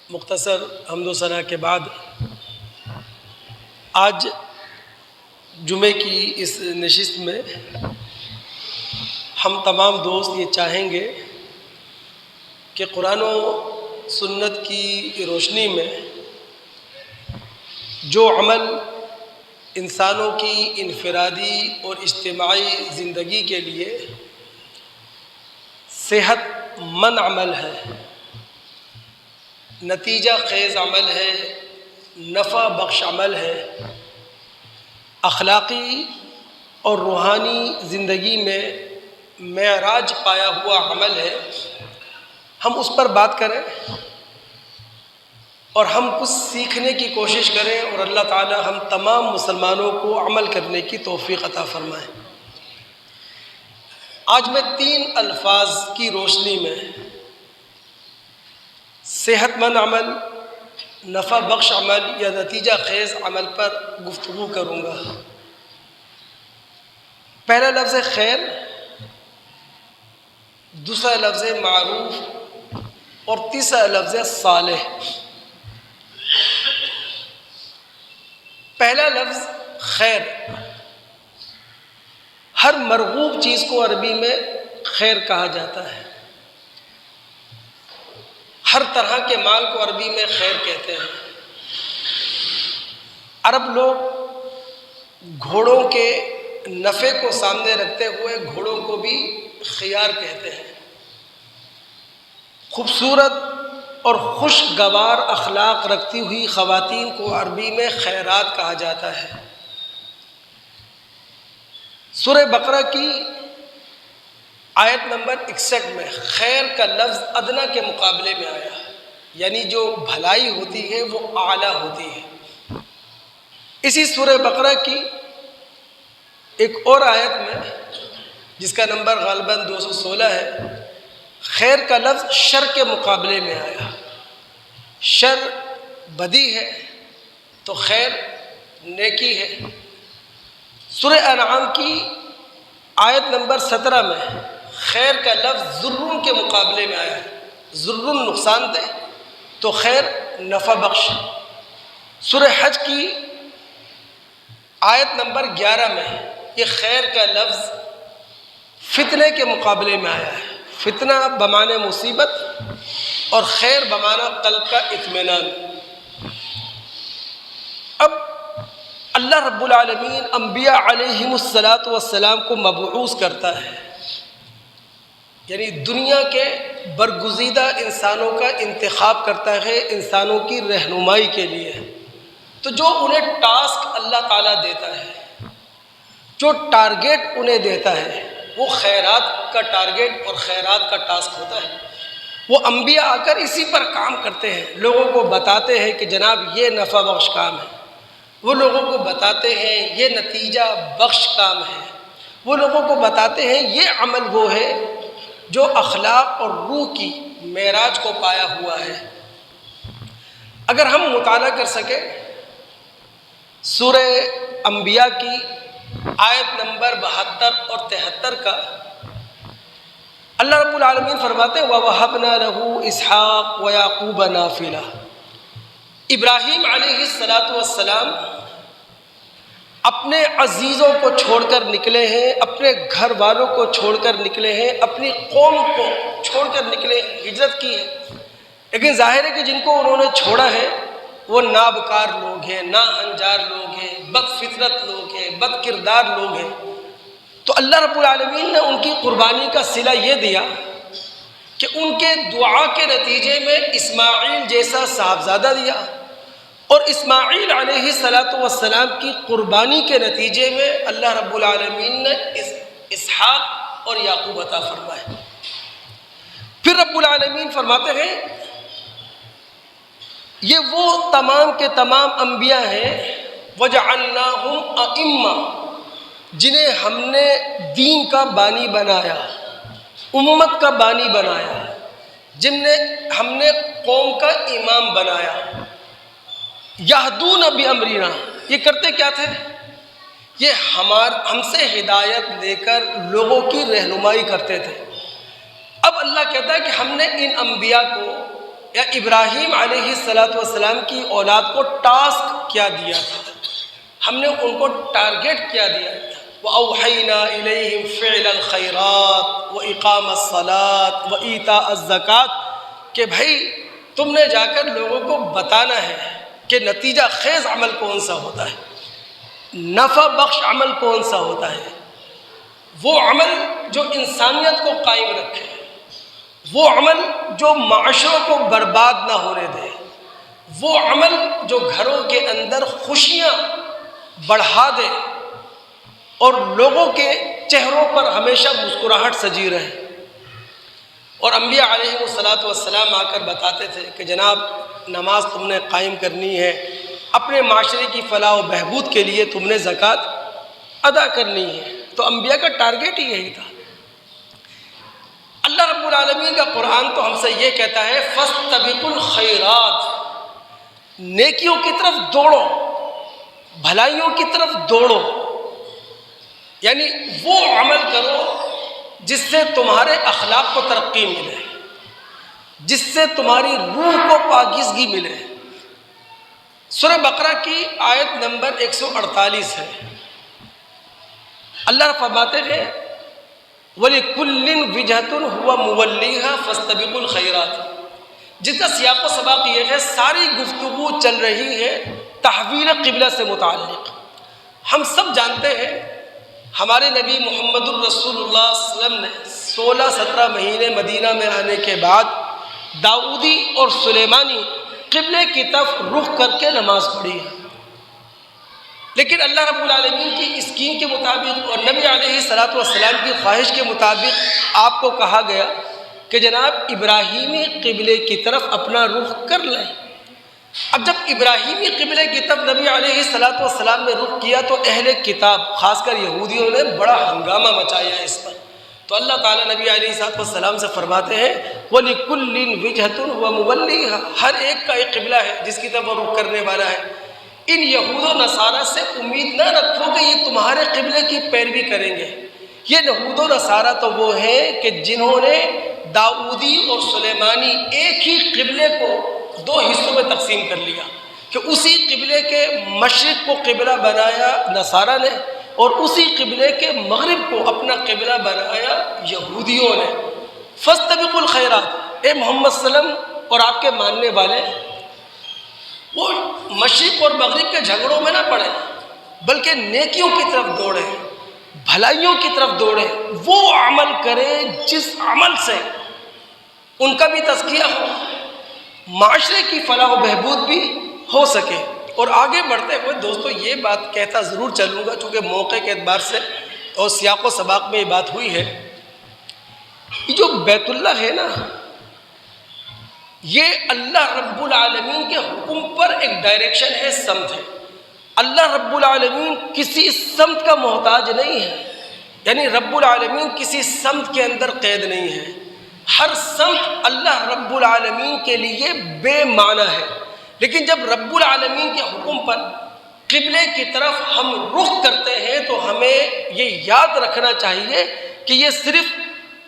مختصر حمد و ثنا کے بعد آج جمعے کی اس نشست میں ہم تمام دوست یہ چاہیں گے کہ قرآن و سنت کی روشنی میں جو عمل انسانوں کی انفرادی اور اجتماعی زندگی کے لیے صحت مند عمل ہے، نتیجہ خیز عمل ہے، نفع بخش عمل ہے، اخلاقی اور روحانی زندگی میں معراج پایا ہوا عمل ہے، ہم اس پر بات کریں اور ہم کچھ سیکھنے کی کوشش کریں اور اللہ تعالی ہم تمام مسلمانوں کو عمل کرنے کی توفیق عطا فرمائے۔ آج میں 3 الفاظ کی روشنی میں صحت مند عمل، نفع بخش عمل یا نتیجہ خیز عمل پر گفتگو کروں گا۔ پہلا لفظ خیر، دوسرا لفظ معروف اور تیسرا لفظ صالح۔ پہلا لفظ خیر، ہر مرغوب چیز کو عربی میں خیر کہا جاتا ہے، ہر طرح کے مال کو عربی میں خیر کہتے ہیں۔ عرب لوگ گھوڑوں کے نفع کو سامنے رکھتے ہوئے گھوڑوں کو بھی خیار کہتے ہیں۔ خوبصورت اور خوشگوار اخلاق رکھتی ہوئی خواتین کو عربی میں خیرات کہا جاتا ہے۔ سورہ بقرہ کی آیت نمبر 61 میں خیر کا لفظ ادنا کے مقابلے میں آیا، یعنی جو بھلائی ہوتی ہے وہ اعلیٰ ہوتی ہے۔ اسی سورہ بقرہ کی ایک اور آیت میں جس کا نمبر غالباً 216 ہے، خیر کا لفظ شر کے مقابلے میں آیا۔ شر بدی ہے تو خیر نیکی ہے۔ سورہ انعام کی آیت نمبر 17 میں خیر کا لفظ ضرر کے مقابلے میں آیا ہے، ضرر نقصان دہ تو خیر نفع بخش۔ سورہ حج کی آیت نمبر 11 میں یہ خیر کا لفظ فتنے کے مقابلے میں آیا ہے، فتنہ بمعنی مصیبت اور خیر بمعنی قلب کا اطمینان۔ اب اللہ رب العالمین انبیاء علیہم السلام کو مبعوث کرتا ہے، یعنی دنیا کے برگزیدہ انسانوں کا انتخاب کرتا ہے انسانوں کی رہنمائی کے لیے۔ تو جو انہیں ٹاسک اللہ تعالیٰ دیتا ہے، جو ٹارگیٹ انہیں دیتا ہے، وہ خیرات کا ٹارگیٹ اور خیرات کا ٹاسک ہوتا ہے۔ وہ انبیاء آ کر اسی پر کام کرتے ہیں، لوگوں کو بتاتے ہیں کہ جناب یہ نفع بخش کام ہے، وہ لوگوں کو بتاتے ہیں یہ نتیجہ بخش کام ہے، وہ لوگوں کو بتاتے ہیں یہ عمل وہ ہے جو اخلاق اور روح کی معراج کو پایا ہوا ہے۔ اگر ہم مطالعہ کر سکیں سورہ انبیاء کی آیت نمبر 72 اور 73 کا، اللہ رب العالمین فرماتے ہیں وَوَهَبْنَا لَهُ إِسْحَاقَ وَيَعْقُوبَ نَافِلَةً۔ ابراہیم علیہ السلام اپنے عزیزوں کو چھوڑ کر نکلے ہیں، اپنے گھر والوں کو چھوڑ کر نکلے ہیں، اپنی قوم کو چھوڑ کر نکلے، ہجرت کی ہے، لیکن ظاہر ہے کہ جن کو انہوں نے چھوڑا ہے وہ نابکار لوگ ہیں، ناہنجار لوگ ہیں، بد فطرت لوگ ہیں، بد کردار لوگ ہیں۔ تو اللہ رب العالمین نے ان کی قربانی کا صلہ یہ دیا کہ ان کے دعا کے نتیجے میں اسماعیل جیسا صاحبزادہ دیا، اور اسماعیل علیہ السلام کی قربانی کے نتیجے میں اللہ رب العالمین نے اسحاق اور یعقوب عطا فرمائے۔ پھر رب العالمین فرماتے ہیں یہ وہ تمام کے تمام انبیاء ہیں وَجَعَلْنَاهُمْ أَئِمَّةً جنہیں ہم نے دین کا بانی بنایا، امت کا بانی بنایا، ہم نے قوم کا امام بنایا۔ یہدون بامرنا، یہ کرتے کیا تھے؟ یہ ہم سے ہدایت لے کر لوگوں کی رہنمائی کرتے تھے۔ اب اللہ کہتا ہے کہ ہم نے ان انبیاء کو یا ابراہیم علیہ السلام کی اولاد کو ٹاسک کیا دیا تھا؟ ہم نے ان کو ٹارگیٹ کیا دیا تھا؟ وَأَوْحَيْنَا إِلَيْهِمْ فِعْلَ الْخَيْرَاتِ وَإِقَامَ الصَّلَاةِ وَإِيتَاءَ الزَّكَاةِ کہ بھائی تم نے جا کر لوگوں کو بتانا ہے کہ نتیجہ خیز عمل کون سا ہوتا ہے، نفع بخش عمل کون سا ہوتا ہے، وہ عمل جو انسانیت کو قائم رکھے، وہ عمل جو معاشروں کو برباد نہ ہونے دے، وہ عمل جو گھروں کے اندر خوشیاں بڑھا دے اور لوگوں کے چہروں پر ہمیشہ مسکراہٹ سجی رہے۔ اور انبیاء علیہ السلام آ کر بتاتے تھے کہ جناب نماز تم نے قائم کرنی ہے، اپنے معاشرے کی فلاح و بہبود کے لیے تم نے زکوٰۃ ادا کرنی ہے۔ تو انبیاء کا ٹارگیٹ ہی یہی تھا۔ اللہ رب العالمین کا قرآن تو ہم سے یہ کہتا ہے فاستبقوا الخیرات، نیکیوں کی طرف دوڑو، بھلائیوں کی طرف دوڑو، یعنی وہ عمل کرو جس سے تمہارے اخلاق کو ترقی ملے، جس سے تمہاری روح کو پاکیزگی ملے۔ سورہ بقرہ کی آیت نمبر 148 ہے۔ اللہ فرماتے ہیں وَلِكُلٍّ وِجْهَةٌ هُوَ مُوَلِّيهَا فَاسْتَبِقُوا الْخَيْرَاتِ، جس کا سیاق و سباق یہ ہے، ساری گفتگو چل رہی ہے تحویل قبلہ سے متعلق۔ ہم سب جانتے ہیں ہمارے نبی محمد الرسول اللہ صلی اللہ علیہ وسلم نے 16-17 مہینے مدینہ میں آنے کے بعد داؤدی اور سلیمانی قبلے کی طرف رخ کر کے نماز پڑھی ہے، لیکن اللہ رب العالمین کی اسکیم کے مطابق اور نبی علیہ السلام کی خواہش کے مطابق آپ کو کہا گیا کہ جناب ابراہیمی قبلے کی طرف اپنا رخ کر لیں۔ اب جب ابراہیمی قبلے کی طرف نبی علیہ السلام نے رخ کیا تو اہل کتاب خاص کر یہودیوں نے بڑا ہنگامہ مچایا اس پر۔ تو اللہ تعالیٰ نبی علیہ السلام سے فرماتے ہیں وَلِكُلٍّ وِجْهَةٌ هُوَ مُوَلِّيهَا، ہر ایک کا ایک قبلہ ہے جس کی طرف وہ رخ کرنے والا ہے۔ ان یہود و نصارہ سے امید نہ رکھو کہ یہ تمہارے قبلے کی پیروی کریں گے۔ یہ یہود و نصارہ تو وہ ہیں کہ جنہوں نے داؤدی اور سلیمانی ایک ہی قبلے کو 2 حصوں میں تقسیم کر لیا کہ اسی قبلے کے مشرق کو قبلہ بنایا نصارہ نے اور اسی قبلے کے مغرب کو اپنا قبلہ بنایا یہودیوں نے۔ فاستبقوا الخیرات، اے محمد صلی اللہ علیہ وسلم اور آپ کے ماننے والے، وہ مشرق اور مغرب کے جھگڑوں میں نہ پڑے بلکہ نیکیوں کی طرف دوڑے، بھلائیوں کی طرف دوڑے، وہ عمل کرے جس عمل سے ان کا بھی تزکیہ ہو، معاشرے کی فلاح و بہبود بھی ہو سکے۔ اور آگے بڑھتے ہوئے دوستو یہ بات کہتا ضرور چلوں گا چونکہ موقع کے اعتبار سے اور سیاق و سباق میں یہ بات ہوئی ہے، یہ جو بیت اللہ ہے نا، یہ اللہ رب العالمین کے حکم پر ایک ڈائریکشن ہے، سمت ہے۔ اللہ رب العالمین کسی سمت کا محتاج نہیں ہے، یعنی رب العالمین کسی سمت کے اندر قید نہیں ہے۔ ہر سمت اللہ رب العالمین کے لیے بے معنی ہے، لیکن جب رب العالمین کے حکم پر قبلے کی طرف ہم رخ کرتے ہیں تو ہمیں یہ یاد رکھنا چاہیے کہ یہ صرف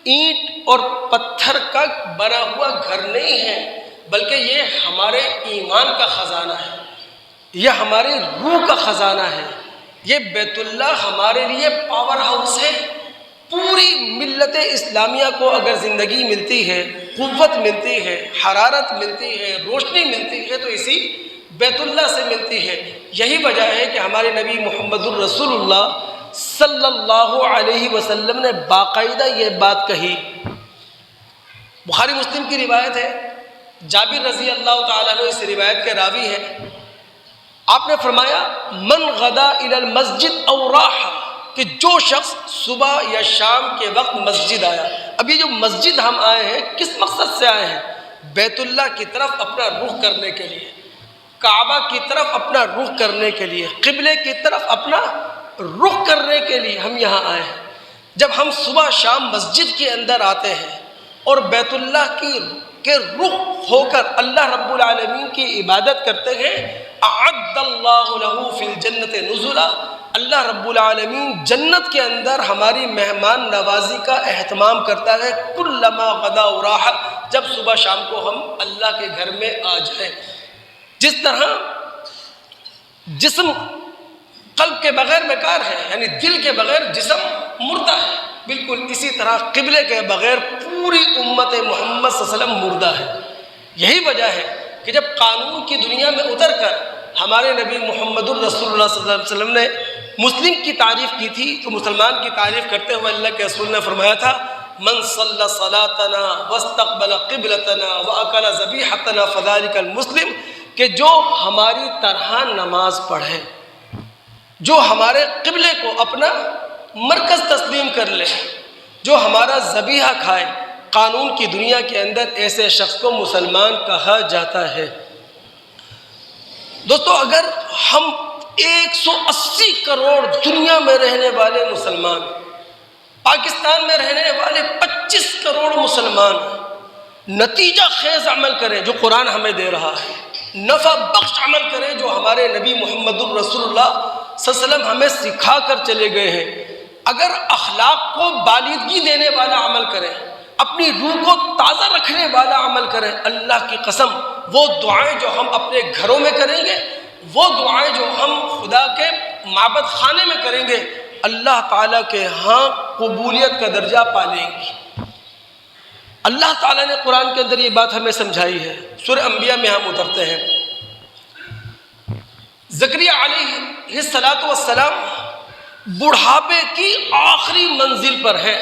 اینٹ اور پتھر کا بنا ہوا گھر نہیں ہے، بلکہ یہ ہمارے ایمان کا خزانہ ہے، یہ ہماری روح کا خزانہ ہے۔ یہ بیت اللہ ہمارے لیے پاور ہاؤس ہے۔ پوری ملت اسلامیہ کو اگر زندگی ملتی ہے، قوت ملتی ہے، حرارت ملتی ہے، روشنی ملتی ہے تو اسی بیت اللہ سے ملتی ہے۔ یہی وجہ ہے کہ ہمارے نبی محمد الرسول اللہ صلی اللہ علیہ وسلم نے باقاعدہ یہ بات کہی۔ بخاری مسلم کی روایت ہے، جابر رضی اللہ تعالیٰ عنہ اس روایت کے راوی ہے۔ آپ نے فرمایا من غدا الی المسجد او راح، کہ جو شخص صبح یا شام کے وقت مسجد آیا۔ اب یہ جو مسجد ہم آئے ہیں کس مقصد سے آئے ہیں؟ بیت اللہ کی طرف اپنا رخ کرنے کے لیے، کعبہ کی طرف اپنا رخ کرنے کے لیے، قبلے کی طرف اپنا رخ کرنے کے لیے ہم یہاں آئے ہیں۔ جب ہم صبح شام مسجد کے اندر آتے ہیں اور بیت اللہ کے رخ ہو کر اللہ رب العالمین کی عبادت کرتے ہیں، اعد اللہ لہ فی الجنت نزلا، اللہ رب العالمین جنت کے اندر ہماری مہمان نوازی کا اہتمام کرتا ہے۔ کلما غدا وراح، جب صبح شام کو ہم اللہ کے گھر میں آ جائیں۔ جس طرح جسم قلب کے بغیر بیکار ہے، یعنی دل کے بغیر جسم مردہ ہے، بالکل اسی طرح قبلے کے بغیر پوری امت محمد صلی اللہ علیہ وسلم مردہ ہے۔ یہی وجہ ہے کہ جب قانون کی دنیا میں اتر کر ہمارے نبی محمد الرسول اللہ صلی اللہ علیہ وسلم نے مسلم کی تعریف کی تھی، تو مسلمان کی تعریف کرتے ہوئے اللہ کے رسول نے فرمایا تھا من صلی صلاتنا واستقبل قبلتنا واکل ذبیحتنا فذلک المسلم، کہ جو ہماری طرح نماز پڑھے، جو ہمارے قبلے کو اپنا مرکز تسلیم کر لے، جو ہمارا ذبیحہ کھائے، قانون کی دنیا کے اندر ایسے شخص کو مسلمان کہا جاتا ہے۔ دوستو، اگر ہم 180 کروڑ دنیا میں رہنے والے مسلمان، پاکستان میں رہنے والے 25 کروڑ مسلمان نتیجہ خیز عمل کریں جو قرآن ہمیں دے رہا ہے، نفع بخش عمل کریں جو ہمارے نبی محمد الرسول اللہ صلی اللہ علیہ وسلم ہمیں سکھا کر چلے گئے ہیں، اگر اخلاق کو بالیدگی دینے والا عمل کریں، اپنی روح کو تازہ رکھنے والا عمل کریں، اللہ کی قسم وہ دعائیں جو ہم اپنے گھروں میں کریں گے، وہ دعائیں جو ہم خدا کے معبد خانے میں کریں گے، اللہ تعالیٰ کے ہاں قبولیت کا درجہ پا لیں گی۔ اللہ تعالیٰ نے قرآن کے اندر یہ بات ہمیں سمجھائی ہے۔ سورہ انبیاء میں ہم اترتے ہیں، زکریا علیہ السلام بڑھاپے کی آخری منزل پر ہیں،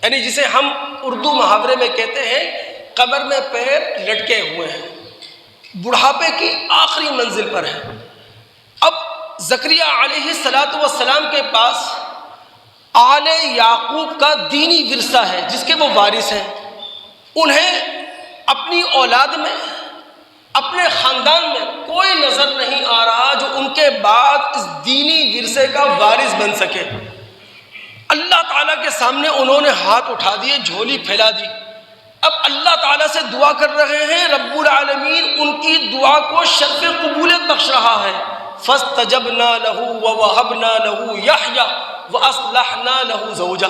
یعنی جسے ہم اردو محاورے میں کہتے ہیں قبر میں پیر لٹکے ہوئے ہیں، بڑھاپے کی آخری منزل پر ہیں۔ اب زکریا علیہ السلام کے پاس آل یعقوب کا دینی ورثہ ہے جس کے وہ وارث ہیں، انہیں اپنی اولاد میں، اپنے خاندان میں کوئی نظر نہیں آ رہا جو ان کے بعد اس دینی ورثے کا وارث بن سکے۔ اللہ تعالیٰ کے سامنے انہوں نے ہاتھ اٹھا دیے، جھولی پھیلا دی، اب اللہ تعالیٰ سے دعا کر رہے ہیں، رب العالمین ان کی دعا کو شرف قبولیت بخش رہا ہے۔ فاستجبنا له ووهبنا له يحيى واصلحنا له زوجا،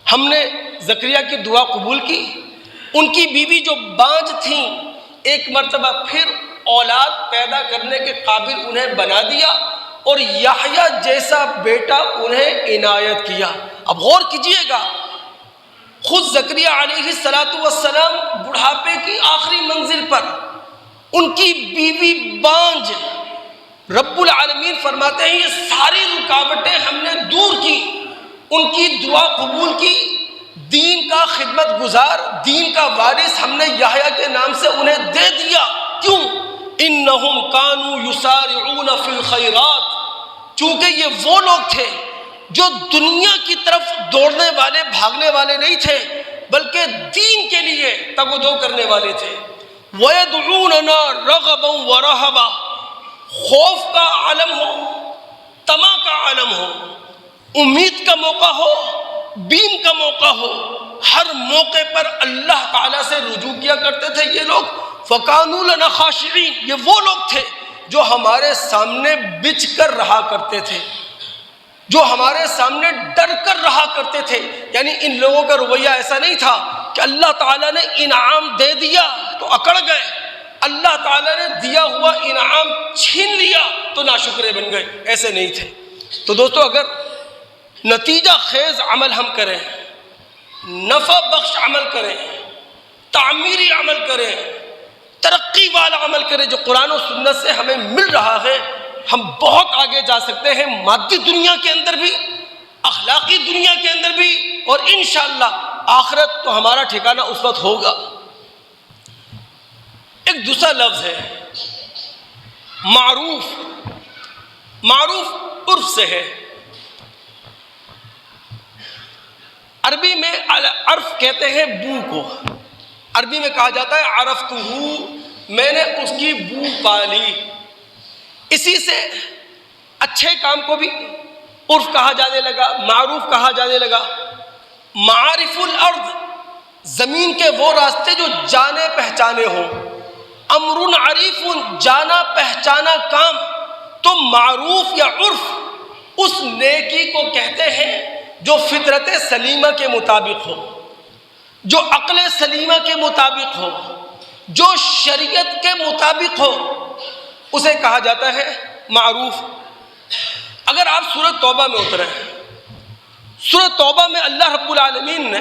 ہم نے زکریا کی دعا قبول کی، ان کی بیوی جو بانجھ تھیں ایک مرتبہ پھر اولاد پیدا کرنے کے قابل انہیں بنا دیا، اور یحییٰ جیسا بیٹا انہیں عنایت کیا۔ اب غور کیجئے گا، خود زکریا علیہ السلام بڑھاپے کی آخری منزل پر، ان کی بیوی بانجھ، رب العالمین فرماتے ہیں یہ ساری رکاوٹیں ہم نے دور کی، ان کی دعا قبول کی، دین کا خدمت گزار، دین کا وارث ہم نے یحییٰ کے نام سے انہیں دے دیا۔ کیوں؟ انہم کانوا یسارعون فی الخیرات، چونکہ یہ وہ لوگ تھے جو دنیا کی طرف دوڑنے والے، بھاگنے والے نہیں تھے، بلکہ دین کے لیے تگ و دو کرنے والے تھے۔ وَيَدْعُونَنَا رَغَبًا وَرَهَبًا، خوف کا عالم ہو، طمع کا عالم ہو، امید کا موقع ہو، بیم کا موقع ہو، ہر موقع پر اللہ تعالیٰ سے رجوع کیا کرتے تھے یہ لوگ۔ فَكَانُوا لَنَا خَاشِعِينَ، یہ وہ لوگ تھے جو ہمارے سامنے بچ کر رہا کرتے تھے، جو ہمارے سامنے ڈر کر رہا کرتے تھے۔ یعنی ان لوگوں کا رویہ ایسا نہیں تھا کہ اللہ تعالیٰ نے انعام دے دیا تو اکڑ گئے، اللہ تعالیٰ نے دیا ہوا انعام چھین لیا تو ناشکرے بن گئے، ایسے نہیں تھے۔ تو دوستو، اگر نتیجہ خیز عمل ہم کریں، نفع بخش عمل کریں، تعمیری عمل کریں، ترقی والا عمل کریں جو قرآن و سنت سے ہمیں مل رہا ہے، ہم بہت آگے جا سکتے ہیں، مادی دنیا کے اندر بھی، اخلاقی دنیا کے اندر بھی، اور انشاءاللہ آخرت تو ہمارا ٹھکانہ اس وقت ہوگا۔ ایک دوسرا لفظ ہے معروف، معروف عرف سے ہے، عربی میں عرف کہتے ہیں بو کو، عربی میں کہا جاتا ہے عرفتہ، میں نے اس کی بو پالی۔ اسی سے اچھے کام کو بھی عرف کہا جانے لگا، معروف کہا جانے لگا۔ معارف الارض، زمین کے وہ راستے جو جانے پہچانے ہوں، امر عریف، جانا پہچانا کام، تو معروف یا عرف اس نیکی کو کہتے ہیں جو فطرت سلیمہ کے مطابق ہو۔ جو عقل سلیمہ کے مطابق ہو، جو شریعت کے مطابق ہو، اسے کہا جاتا ہے معروف۔ اگر آپ سورۃ توبہ میں اتریں، سورۃ توبہ میں اللہ رب العالمین نے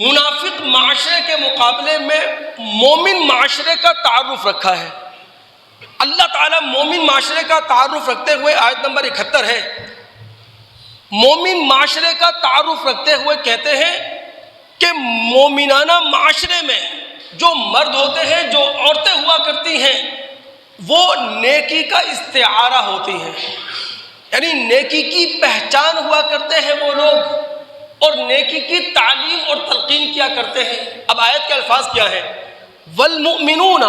منافق معاشرے کے مقابلے میں مومن معاشرے کا تعارف رکھا ہے۔ اللہ تعالیٰ مومن معاشرے کا تعارف رکھتے ہوئے آیت نمبر 71 ہے، مومن معاشرے کا تعارف رکھتے ہوئے کہتے ہیں کہ مومنانہ معاشرے میں جو مرد ہوتے ہیں، جو عورتیں ہوا کرتی ہیں، وہ نیکی کا استعارہ ہوتی ہیں، یعنی نیکی کی پہچان ہوا کرتے ہیں وہ لوگ، اور نیکی کی تعلیم اور تلقین کیا کرتے ہیں۔ اب آیت کے الفاظ کیا ہیں؟ والمؤمنون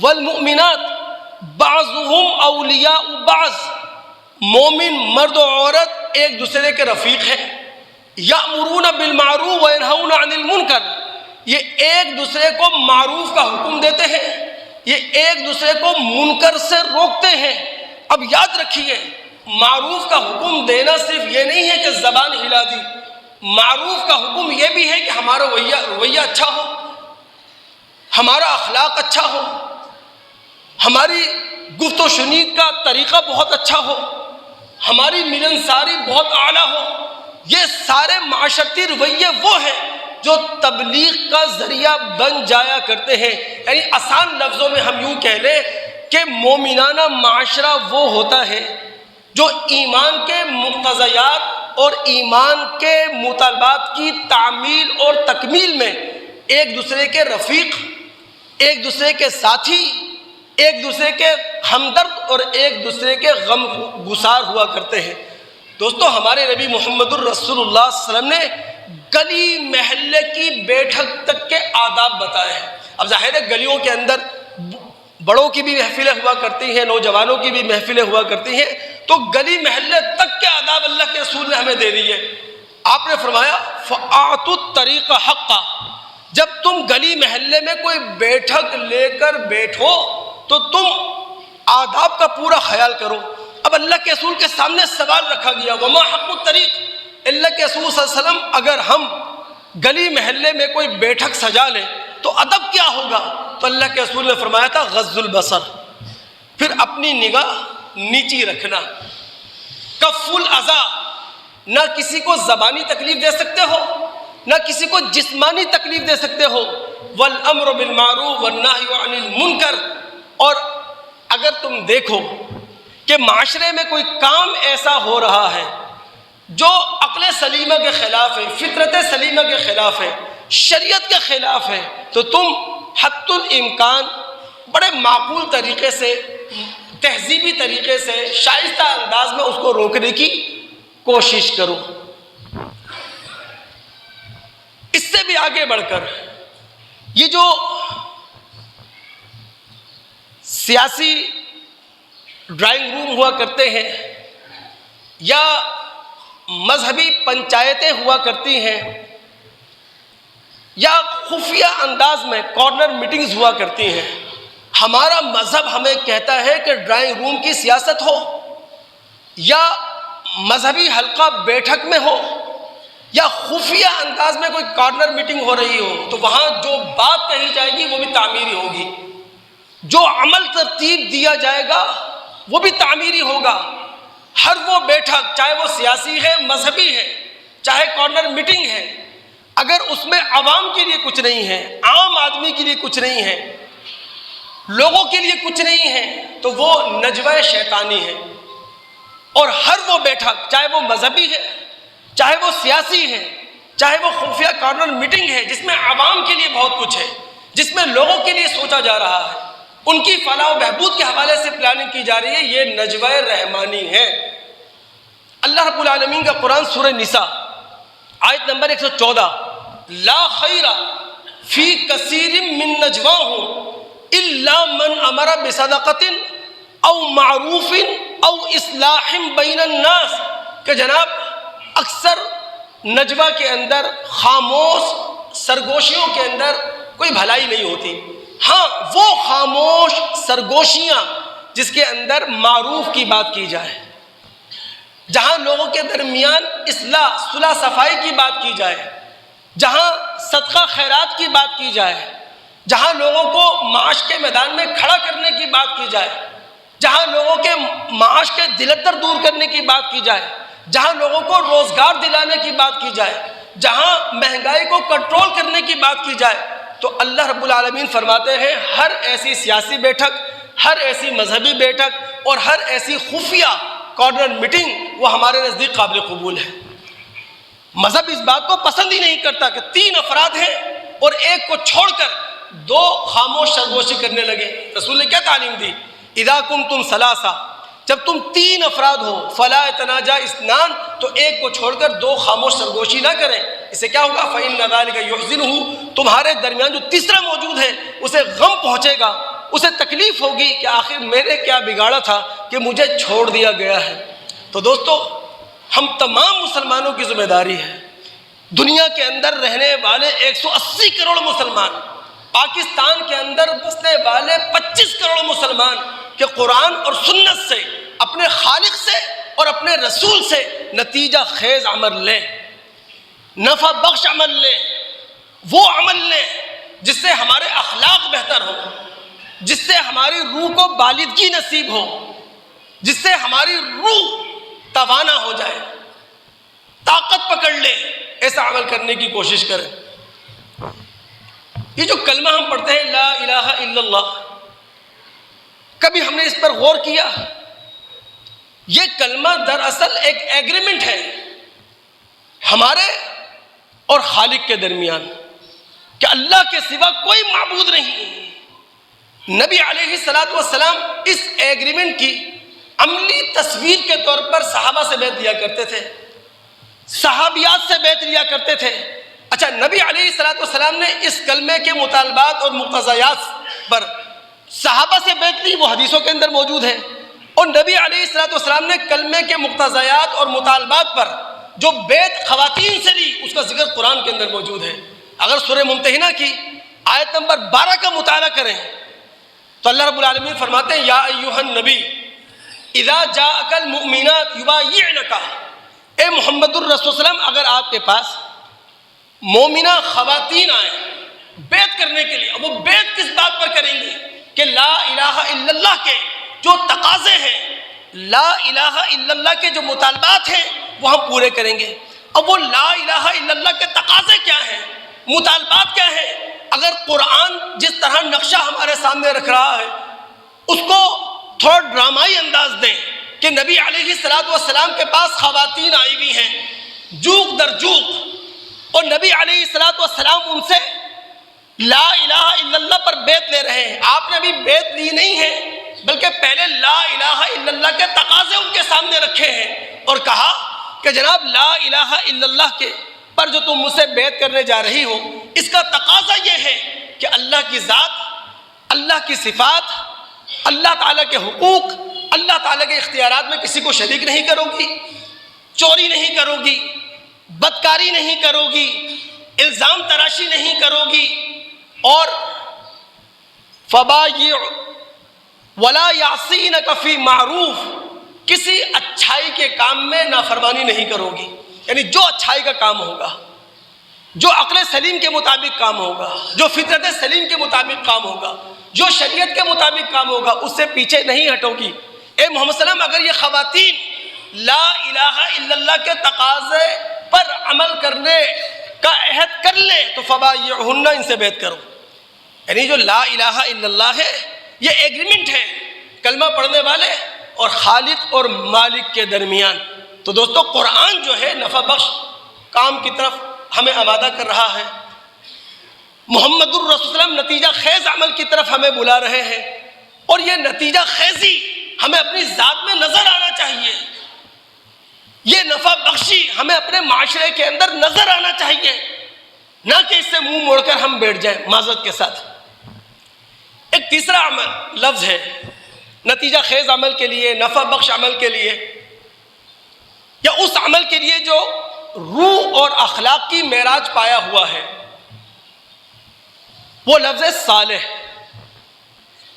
والمؤمنات بعضهم اولیاء بعض، مومن مرد و عورت ایک دوسرے کے رفیق ہیں۔ یأمرون بالمعروف وینہون عن المنکر، یہ ایک دوسرے کو معروف کا حکم دیتے ہیں، یہ ایک دوسرے کو منکر سے روکتے ہیں۔ اب یاد رکھیے، معروف کا حکم دینا صرف یہ نہیں ہے کہ زبان ہلا دی، معروف کا حکم یہ بھی ہے کہ ہمارا رویہ اچھا ہو، ہمارا اخلاق اچھا ہو، ہماری گفت و شنید کا طریقہ بہت اچھا ہو، ہماری ملنساری بہت اعلیٰ ہو۔ یہ سارے معاشرتی رویے وہ ہیں جو تبلیغ کا ذریعہ بن جایا کرتے ہیں۔ یعنی آسان لفظوں میں ہم یوں کہہ لیں کہ مومنانہ معاشرہ وہ ہوتا ہے جو ایمان کے مقتضیات اور ایمان کے مطالبات کی تعمیل اور تکمیل میں ایک دوسرے کے رفیق، ایک دوسرے کے ساتھی، ایک دوسرے کے ہمدرد اور ایک دوسرے کے غم گسار ہوا کرتے ہیں۔ دوستو، ہمارے نبی محمد الرسول اللہ صلی اللہ علیہ وسلم نے گلی محلے کی بیٹھک تک کے آداب بتائے ہیں۔ اب ظاہر ہے گلیوں کے اندر بڑوں کی بھی محفلیں ہوا کرتی ہیں، نوجوانوں کی بھی محفلیں ہوا کرتی ہیں، تو گلی محلے تک کے آداب اللہ کے رسول نے ہمیں دے دیے۔ آپ نے فرمایا فَآتُوا الطَّرِيقَ حَقَّهُ، جب تم گلی محلے میں کوئی بیٹھک لے کر بیٹھو تو تم آداب کا پورا خیال کرو۔ اب اللہ کے رسول کے سامنے سوال رکھا گیا، وَمَا حَقُّ الطَّرِيقِ، اللہ کے رسول صلی اللہ علیہ وسلم اگر ہم گلی محلے میں کوئی بیٹھک سجا لیں تو ادب کیا ہوگا؟ تو اللہ کے رسول نے فرمایا تھا غض البصر، پھر اپنی نگاہ نیچی رکھنا، کف الاذی، نہ کسی کو زبانی تکلیف دے سکتے ہو، نہ کسی کو جسمانی تکلیف دے سکتے ہو، والامر بالمعروف والنہی عن المنکر۔ اور اگر تم دیکھو کہ معاشرے میں کوئی کام ایسا ہو رہا ہے جو عقل سلیمہ کے خلاف ہے، فطرت سلیمہ کے خلاف ہے، شریعت کے خلاف ہے، تو تم حتی الامکان بڑے معقول طریقے سے، تہذیبی طریقے سے، شائستہ انداز میں اس کو روکنے کی کوشش کرو۔ اس سے بھی آگے بڑھ کر یہ جو سیاسی ڈرائنگ روم ہوا کرتے ہیں یا مذہبی پنچایتیں ہوا کرتی ہیں یا خفیہ انداز میں کارنر میٹنگز ہوا کرتی ہیں، ہمارا مذہب ہمیں کہتا ہے کہ ڈرائنگ روم کی سیاست ہو یا مذہبی حلقہ بیٹھک میں ہو یا خفیہ انداز میں کوئی کارنر میٹنگ ہو رہی ہو، تو وہاں جو بات کہی جائے گی وہ بھی تعمیری ہوگی، جو عمل ترتیب دیا جائے گا وہ بھی تعمیری ہوگا۔ ہر وہ بیٹھک، چاہے وہ سیاسی ہے، مذہبی ہے، چاہے کارنر میٹنگ ہے، اگر اس میں عوام کے لیے کچھ نہیں ہے، عام آدمی کے لیے کچھ نہیں ہے، لوگوں کے لیے کچھ نہیں ہے، تو وہ نجوہ شیطانی ہے۔ اور ہر وہ بیٹھک، چاہے وہ مذہبی ہے، چاہے وہ سیاسی ہے، چاہے وہ خفیہ کارنر میٹنگ ہے جس میں عوام کے لیے بہت کچھ ہے، جس میں لوگوں کے لیے سوچا جا رہا ہے، ان کی فلاح و بہبود کے حوالے سے پلاننگ کی جا رہی ہے، یہ نجوہ رحمانی ہے۔ اللہ رب العالمین کا قرآن سورہ نساء آیت نمبر 114، لا خیر فی کثیر من نجواہم الا من امر بصدقۃ او معروف او اصلاح بین الناس، کہ جناب اکثر نجوہ کے اندر، خاموش سرگوشیوں کے اندر کوئی بھلائی نہیں ہوتی۔ ہاں، وہ خاموش سرگوشیاں جس کے اندر معروف کی بات کی جائے، جہاں لوگوں کے درمیان اصلاح، صلح صفائی کی بات کی جائے، جہاں صدقہ خیرات کی بات کی جائے، جہاں لوگوں کو معاش کے میدان میں کھڑا کرنے کی بات کی جائے، جہاں لوگوں کے معاش کے دلدر دور کرنے کی بات کی جائے، جہاں لوگوں کو روزگار دلانے کی بات کی جائے، جہاں مہنگائی کو کنٹرول کرنے کی بات کی جائے، تو اللہ رب العالمین فرماتے ہیں ہر ایسی سیاسی بیٹھک، ہر ایسی مذہبی بیٹھک اور ہر ایسی خفیہ کارنر میٹنگ وہ ہمارے نزدیک قابل قبول ہے۔ مذہب اس بات کو پسند ہی نہیں کرتا کہ 3 افراد ہیں اور ایک کو چھوڑ کر 2 خاموش سرگوشی کرنے لگے۔ رسول نے کیا تعلیم دی؟ اذا کنتم ثلاثہ، جب تم 3 افراد ہو، فلا يتناجى اثنان، تو ایک کو چھوڑ کر 2 خاموش سرگوشی نہ کریں۔ اس سے کیا ہوگا؟ فإن ذلك يحزنه، تمہارے درمیان جو تیسرا موجود ہے اسے غم پہنچے گا، اسے تکلیف ہوگی کہ آخر میں نے کیا بگاڑا تھا کہ مجھے چھوڑ دیا گیا ہے۔ تو دوستو، ہم تمام مسلمانوں کی ذمہ داری ہے، دنیا کے اندر رہنے والے 180 کروڑ مسلمان، پاکستان کے اندر بسنے والے 25 کروڑ مسلمان، کہ قرآن اور سنت سے، اپنے خالق سے اور اپنے رسول سے نتیجہ خیز عمل لیں، نفع بخش عمل لیں، وہ عمل لیں جس سے ہمارے اخلاق بہتر ہو، جس سے ہماری روح کو بالغی نصیب ہو، جس سے ہماری روح توانا ہو جائے، طاقت پکڑ لے، ایسا عمل کرنے کی کوشش کریں۔ یہ جو کلمہ ہم پڑھتے ہیں لا الہ الا اللہ، کبھی ہم نے اس پر غور کیا؟ یہ کلمہ دراصل ایک ایگریمنٹ ہے ہمارے اور خالق کے درمیان کہ اللہ کے سوا کوئی معبود نہیں۔ نبی علیہ السلام اس ایگریمنٹ کی عملی تصویر کے طور پر صحابہ سے بیعت لیا کرتے تھے، صحابیات سے بیعت لیا کرتے تھے۔ اچھا، نبی علیہ السلام نے اس کلمے کے مطالبات اور مقتضیات پر صحابہ سے بیعت لی، وہ حدیثوں کے اندر موجود ہے، اور نبی علیہ السلام نے کلمے کے مقتضیات اور مطالبات پر جو بیعت خواتین سے لی اس کا ذکر قرآن کے اندر موجود ہے۔ اگر سورہ ممتحنہ کی آیت نمبر 12 کا مطالعہ کریں تو اللہ رب العالمین فرماتے ہیں یا ایھا النبی اذا جاءک المؤمنات یبایعنک، اے محمد الرسول صلی اللہ علیہ وسلم، اگر آپ کے پاس مومنہ خواتین آئیں بیعت کرنے کے لیے، اب وہ بیعت کس بات پر کریں گی؟ کہ لا الہ الا اللہ کے جو تقاضے ہیں، لا الہ الا اللہ کے جو مطالبات ہیں وہ ہم پورے کریں گے۔ اب وہ لا الہ الا اللہ کے تقاضے کیا ہیں، مطالبات کیا ہیں؟ اگر قرآن جس طرح نقشہ ہمارے سامنے رکھ رہا ہے اس کو تھوڑا ڈرامائی انداز دیں کہ نبی علیہ السلام کے پاس خواتین آئی ہوئی ہیں جوق در جوق، اور نبی علیہ السلام ان سے لا الہ الا اللہ پر بیعت لے رہے ہیں۔ آپ نے ابھی بیعت لی نہیں ہے بلکہ پہلے لا الہ الا اللہ کے تقاضے ان کے سامنے رکھے ہیں اور کہا کہ جناب لا الہ الا اللہ کے پر جو تم مجھ سے بیعت کرنے جا رہی ہو، اس کا تقاضا یہ ہے کہ اللہ کی ذات، اللہ کی صفات، اللہ تعالیٰ کے حقوق، اللہ تعالیٰ کے اختیارات میں کسی کو شریک نہیں کرو گی، چوری نہیں کرو گی، بدکاری نہیں کرو گی، الزام تراشی نہیں کرو گی، اور فبایع ولا یعصینک فی معروف، کسی اچھائی کے کام میں نافرمانی نہیں کرو گی۔ یعنی جو اچھائی کا کام ہوگا، جو عقل سلیم کے مطابق کام ہوگا، جو فطرت سلیم کے مطابق کام ہوگا، جو شریعت کے مطابق کام ہوگا، اس سے پیچھے نہیں ہٹو گی۔ اے محمد صلی اللہ علیہ وسلم، اگر یہ خواتین لا الہ الا اللہ کے تقاضے پر عمل کرنے کا عہد کر لیں تو فبایعہن، ان سے بیعت کرو۔ یعنی جو لا الہ الا اللہ ہے یہ ایگریمنٹ ہے کلمہ پڑھنے والے اور خالق اور مالک کے درمیان۔ تو دوستو، قرآن جو ہے نفع بخش کام کی طرف ہمیں آمادہ کر رہا ہے، محمد الرسول صلی اللہ علیہ وسلم نتیجہ خیز عمل کی طرف ہمیں بلا رہے ہیں، اور یہ نتیجہ خیزی ہمیں اپنی ذات میں نظر آنا چاہیے، یہ نفع بخشی ہمیں اپنے معاشرے کے اندر نظر آنا چاہیے، نہ کہ اس سے منہ موڑ کر ہم بیٹھ جائیں معذرت کے ساتھ۔ ایک تیسرا عمل لفظ ہے نتیجہ خیز عمل کے لیے، نفع بخش عمل کے لیے، یا اس عمل کے لیے جو روح اور اخلاق کی معراج پایا ہوا ہے، وہ لفظ ہے صالح۔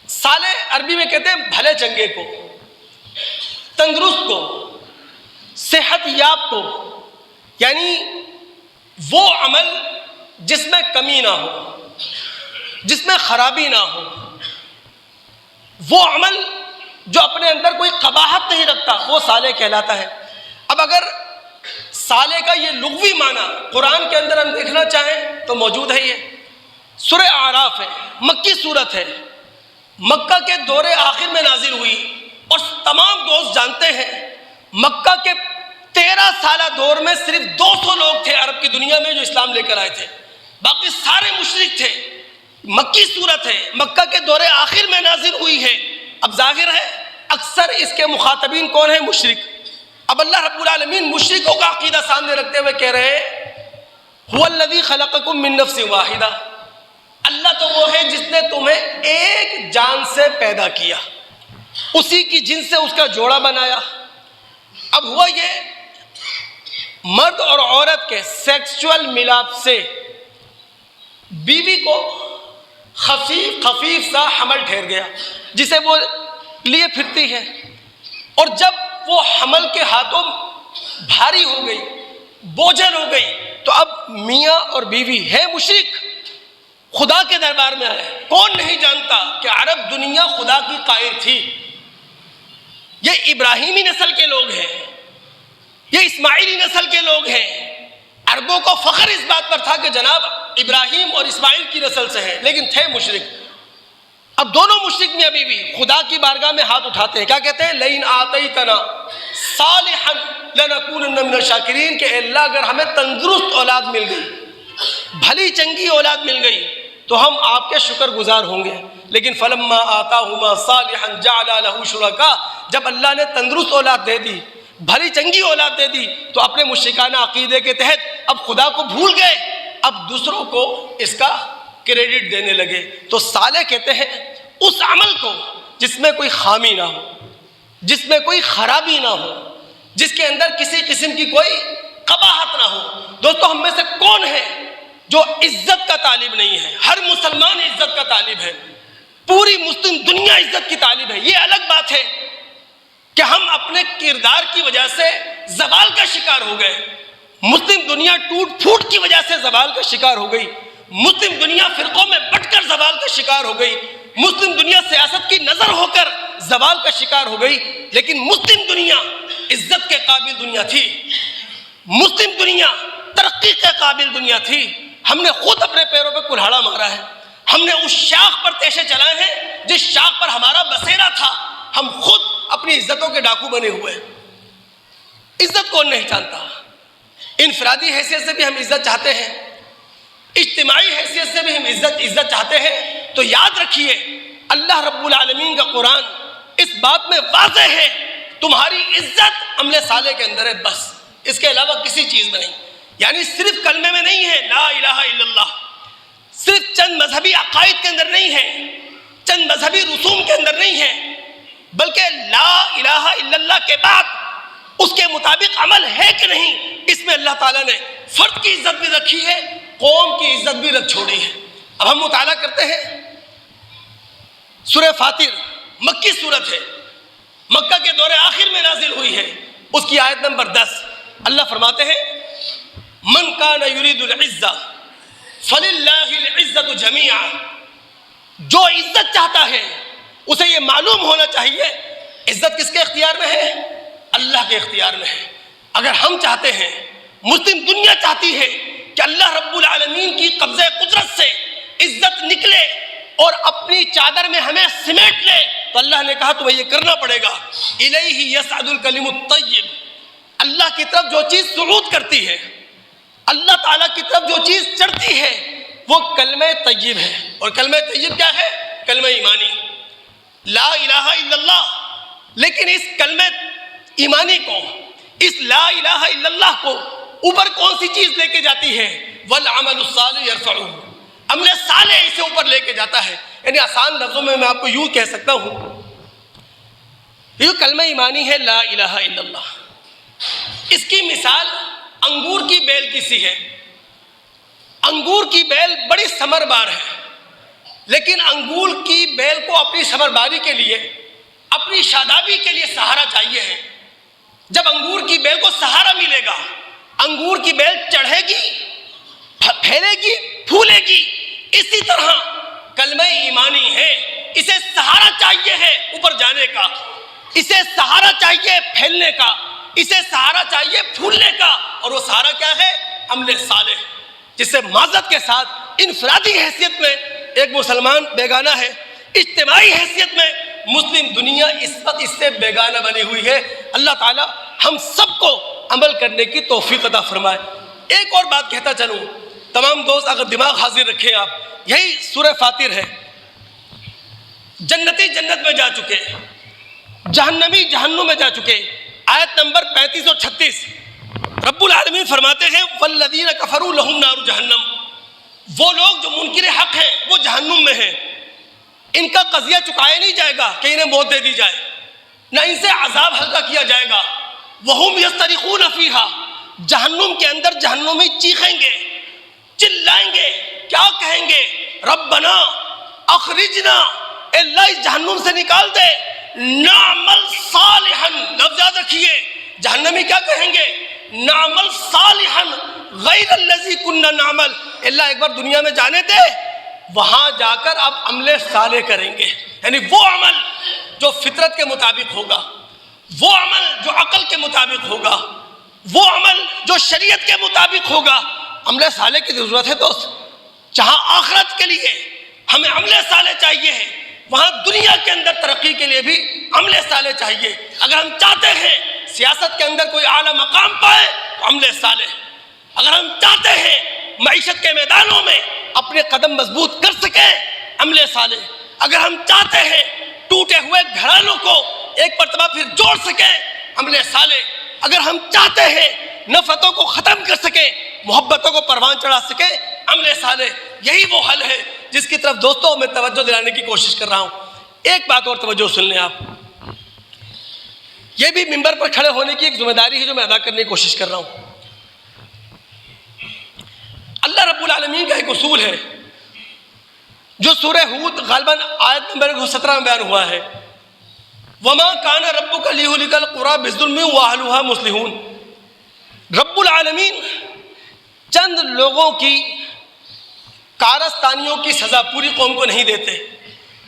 صالح عربی میں کہتے ہیں بھلے چنگے کو، تندرست کو، صحت یاب کو، یعنی وہ عمل جس میں کمی نہ ہو، جس میں خرابی نہ ہو، وہ عمل جو اپنے اندر کوئی قباحت نہیں رکھتا وہ صالح کہلاتا ہے۔ اب اگر صالح کا یہ لغوی معنی قرآن کے اندر ہم دیکھنا چاہیں تو موجود ہے۔ یہ سورہ اعراف ہے، مکی صورت ہے، مکہ کے دور آخر میں نازل ہوئی، اور تمام دوست جانتے ہیں مکہ کے 13 سالہ دور میں صرف 200 لوگ تھے عرب کی دنیا میں جو اسلام لے کر آئے تھے، باقی سارے مشرک تھے۔ مکی صورت ہے، مکہ کے دور آخر میں نازل ہوئی ہے۔ اب ظاہر ہے اکثر اس کے مخاطبین کون ہیں؟ مشرک۔ اب اللہ رب العالمین مشرکوں کا عقیدہ سامنے رکھتے ہوئے کہہ رہے ہیں هو الذی خلقکم من نفس واحدہ، اللہ تو وہ ہے جس نے تمہیں ایک جان سے پیدا کیا، اسی کی جن سے اس کا جوڑا بنایا۔ اب ہوا یہ مرد اور عورت کے سیکسچول ملاپ سے بیوی کو خفیف سا حمل ٹھہر گیا جسے وہ لیے پھرتی ہے، اور جب وہ حمل کے ہاتھوں بھاری ہو گئی، بوجھل ہو گئی، تو اب میاں اور بیوی ہے مشرک خدا کے دربار میں آئے۔ کون نہیں جانتا کہ عرب دنیا خدا کی قائل تھی، یہ ابراہیمی نسل کے لوگ ہیں، یہ اسماعیلی نسل کے لوگ ہیں۔ عربوں کو فخر اس بات پر تھا کہ جناب ابراہیم اور اسماعیل کی نسل سے ہیں، لیکن تھے مشرک۔ اب دونوں مشرک میاں بیوی خدا کی بارگاہ میں ہاتھ اٹھاتے ہیں، کیا کہتے ہیں؟ لئن آتیتنا صالحا لنکونن من الشاکرین، کہ اے اللہ اگر ہمیں تندرست اولاد مل گئی، بھلی چنگی اولاد مل گئی تو ہم آپ کے شکر گزار ہوں گے۔ لیکن فلما آتاہما صالحا جعل له شرکاء، جب اللہ نے تندرست اولاد دے دی، بھلی چنگی اولاد دے دی، تو اپنے مشرکانہ عقیدے کے تحت اب خدا کو بھول گئے، اب دوسروں کو اس کا کریڈٹ دینے لگے۔ تو صالح کہتے ہیں اس عمل کو جس میں کوئی خامی نہ ہو، جس میں کوئی خرابی نہ ہو، جس کے اندر کسی قسم کی کوئی قباحت نہ ہو۔ دوستو ہم میں سے کون ہے جو عزت کا طالب نہیں ہے؟ ہر مسلمان عزت کا طالب ہے، پوری مسلم دنیا عزت کی طالب ہے۔ یہ الگ بات ہے کہ ہم اپنے کردار کی وجہ سے زوال کا شکار ہو گئے، مسلم دنیا ٹوٹ پھوٹ کی وجہ سے زوال کا شکار ہو گئی، مسلم دنیا فرقوں میں بٹ کر زوال کا شکار ہو گئی، مسلم دنیا سیاست کی نظر ہو کر زوال کا شکار ہو گئی۔ لیکن مسلم دنیا عزت کے قابل دنیا تھی، مسلم دنیا ترقی کے قابل دنیا تھی۔ ہم نے خود اپنے پیروں پہ کلہاڑا مارا ہے، ہم نے اس شاخ پر تیشے چلائے ہیں جس شاخ پر ہمارا بسیرا تھا۔ ہم خود اپنی عزتوں کے ڈاکو بنے ہوئے ہیں۔ عزت کون نہیں چاہتا؟ انفرادی حیثیت سے بھی ہم عزت چاہتے ہیں، اجتماعی حیثیت سے بھی ہم عزت چاہتے ہیں۔ تو یاد رکھیے اللہ رب العالمین کا قرآن اس بات میں واضح ہے، تمہاری عزت عمل صالح کے اندر ہے، بس اس کے علاوہ کسی چیز میں نہیں۔ یعنی صرف کلمے میں نہیں ہے لا الہ الا اللہ، صرف چند مذہبی عقائد کے اندر نہیں ہے، چند مذہبی رسوم کے اندر نہیں ہے، بلکہ لا الہ الا اللہ کے بعد اس کے مطابق عمل ہے کہ نہیں، اس میں اللہ تعالیٰ نے فرد کی عزت بھی رکھی ہے، قوم کی عزت بھی رکھ چھوڑی ہے۔ اب ہم مطالعہ کرتے ہیں سورہ فاطر، مکی صورت ہے، مکہ کے دور آخر میں نازل ہوئی ہے، اس کی آیت نمبر 10 اللہ فرماتے ہیں من کان یرید العزہ فللہ العزۃ جمیعا، جو عزت چاہتا ہے اسے یہ معلوم ہونا چاہیے عزت کس کے اختیار میں ہے؟ اللہ کے اختیار میں ہے۔ اگر ہم چاہتے ہیں، مسلم دنیا چاہتی ہے کہ اللہ رب العالمین کی قبضہ قدرت سے عزت نکلے اور اپنی چادر میں ہمیں سمیٹ لے، تو اللہ نے کہا تمہیں یہ کرنا پڑے گا۔ الیہ یصعد الکلم الطیب، اللہ کی طرف جو چیز صعود کرتی ہے، اللہ تعالیٰ کی طرف جو چیز چڑھتی ہے وہ کلمہ طیب ہے۔ اور کلمہ طیب کیا ہے؟ کلمہ ایمانی، لا الہ الا اللہ۔ لیکن اس کلمہ ایمانی کو، اس لا الہ الا اللہ کو اوپر کون سی چیز لے کے جاتی ہے؟ والعمل الصالح یرفعہ، عمل صالح اسے اوپر لے کے جاتا ہے۔ یعنی آسان لفظوں میں میں آپ کو یوں کہہ سکتا ہوں، یہ کلمہ ایمانی ہے لا الہ الا اللہ، اس کی مثال انگور کی بیل کی سی ہے۔ انگور کی بیل بڑی ثمر بار ہے، لیکن انگور کی بیل کو اپنی ثمر باری کے لیے، اپنی شادابی کے لیے سہارا چاہیے ہے۔ جب انگور کی بیل کو سہارا ملے گا، انگور کی بیل چڑھے گی، پھیلے گی، پھولے گی. اسی طرح کلمہ ایمانی ہے، اسے سہارا چاہیے ہے اوپر جانے کا، اسے سہارا چاہیے پھیلنے کا، اسے سہارا چاہیے پھولنے کا. اور وہ سہارا کیا ہے؟ عمل صالح، جس سے معذرت کے ساتھ انفرادی حیثیت میں ایک مسلمان بیگانہ ہے، اجتماعی حیثیت میں مسلم دنیا اس وقت اس سے بیگانہ بنی ہوئی ہے. اللہ تعالی ہم سب کو عمل کرنے کی توفیق عطا فرمائے. ایک اور بات کہتا چلوں، تمام دوست اگر دماغ حاضر رکھیں آپ، یہی سورہ فاطر ہے. جنتی جنت میں جا چکے، جہنمی جہنم میں جا چکے. آیت نمبر 35 اور 36 رب العالمین فرماتے ہیں والذین کفروا لہم نار جہنم. وہ لوگ جو منکر حق ہیں وہ جہنم میں ہیں، ان کا قضیہ چکایا نہیں جائے گا کہ انہیں موت دے دی جائے، نہ ان سے عذاب ہلکا کیا جائے گا. وہم یصطرخون فیہا، جہنم کے اندر جہنمی چیخیں گے، چلائیں گے، کیا کہیں گے؟ ربنا اخرجنا، اے اللہ اس جہنم سے نکال دے، نعمل صالحا، لفظ یاد رکھیے، جہنمی کیا کہیں گے؟ نعمل صالحا غیر الذی کننا نعمل، اللہ ایک بار دنیا میں جانے دے، وہاں جا کر اب عمل صالح کریں گے. یعنی وہ عمل جو فطرت کے مطابق ہوگا، وہ عمل جو عقل کے مطابق ہوگا، وہ عمل جو شریعت کے مطابق ہوگا. عمل صالح کی ضرورت ہے دوست. جہاں آخرت کے لیے ہمیں عمل صالح چاہیے ہے، وہاں دنیا کے اندر ترقی کے لیے بھی عمل صالح چاہیے. اگر ہم چاہتے ہیں سیاست کے اندر کوئی اعلیٰ مقام پائے تو عمل صالح، اگر ہم چاہتے ہیں معیشت کے میدانوں میں اپنے قدم مضبوط کر سکیں، عمل صالح، اگر ہم چاہتے ہیں ٹوٹے ہوئے گھرانوں کو ایک مرتبہ پھر جوڑ سکیں، عمل صالح، اگر ہم چاہتے ہیں نفرتوں کو ختم کر سکیں، محبتوں کو پروان چڑھا سکیں، عمل صالح. یہی وہ حل ہے جس کی طرف دوستوں میں توجہ دلانے کی کوشش کر رہا ہوں. ایک بات اور توجہ سن لیں آپ، یہ بھی منبر پر کھڑے ہونے کی ایک ذمہ داری ہے جو میں ادا کرنے کی کوشش کر رہا ہوں. اللہ رب العالمین کا ایک اصول ہے جو سورہ ہود غالباً آیت نمبر 17 میں بیان ہوا ہے، وما کان ربک لیہلک القری بظلم واہلھا مصلحون. رب العالمین چند لوگوں کی کارستانیوں کی سزا پوری قوم کو نہیں دیتے،